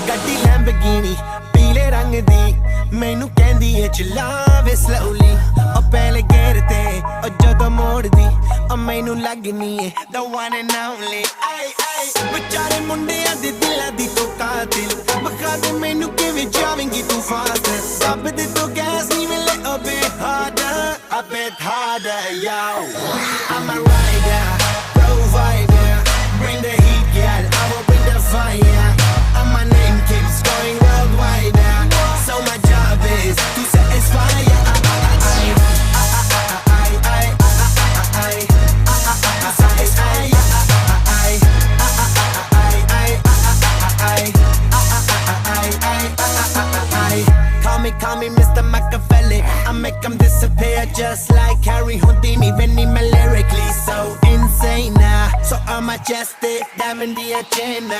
ਗੱਡੀ ਲੈਂਬਰਗਿਨੀ ਪੀਲੇ ਰੰਗ ਦੀ ਮੈਨੂੰ ਕਹਿੰਦੀ ਏ ਚਲਾਵੇ slowly ਉਹ ਪਹਿਲੇ ਗੇਅਰ ਤੇ ਉਹ ਜਦੋਂ ਮੋੜਦੀ ਉਹ ਮੈਨੂੰ ਲੱਗਨੀ ਏ the one and only ਵਿਚਾਰੇ ਮੁੰਡਿਆਂ ਦੇ ਦਿਲਾਂ ਦੀ ਤੂੰ ਕਾਤਿਲ ਬਖਾ ਦੇ ਮੈਨੂੰ ਕਿਵੇਂ ਜਾਵੇਂਗੀ ਤੂੰ ਫਾਸਟ ਰੱਬ ਦੇ ਤੋਂ ਗੈਸ ਨਹੀਂ ਮਿਲੇ a bit harder yo I'm a rider provider bring the heat girl I will bring the fire and my name keeps going worldwide so my job is to satisfy Call me Mr. Machiavelli I make them disappear just like Harry Houdini when I'm lyrically so insane so I'm majestic diamond the agenda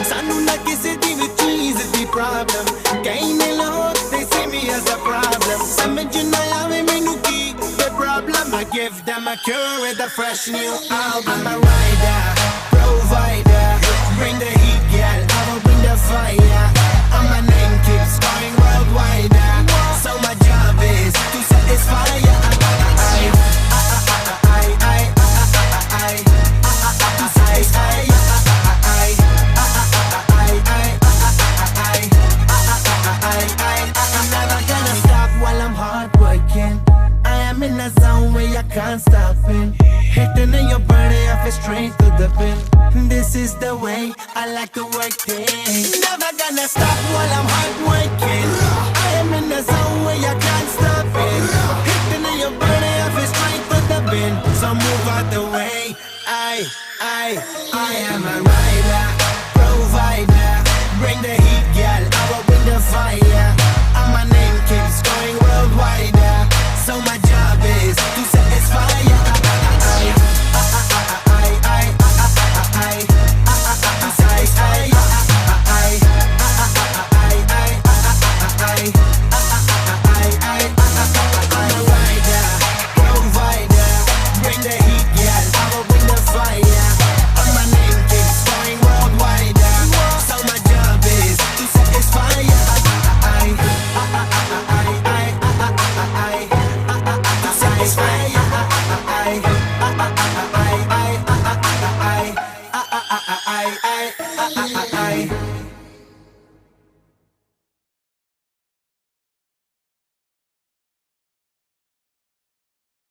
ਸਾਨੂੰ ਨਾ ਕਿਸੇ ਦੀ ਵੀ ਚੀਜ਼ ਦੀ problem ਕਈ ਨੇ ਲੋਕ they see me as a problem ਸਮਝ ਨਾ ਆਵੇ ਮੈਨੂੰ ਕੀ the problem I give them a cure with a fresh new album I'm a rider provider bring the heat girl I will bring the fire and my name keeps going worldwide so my job is to satisfy in a zone where I can't stop it hitting in your body I feel straight to the pin this is the way I like to work things never gonna stop while I'm hard working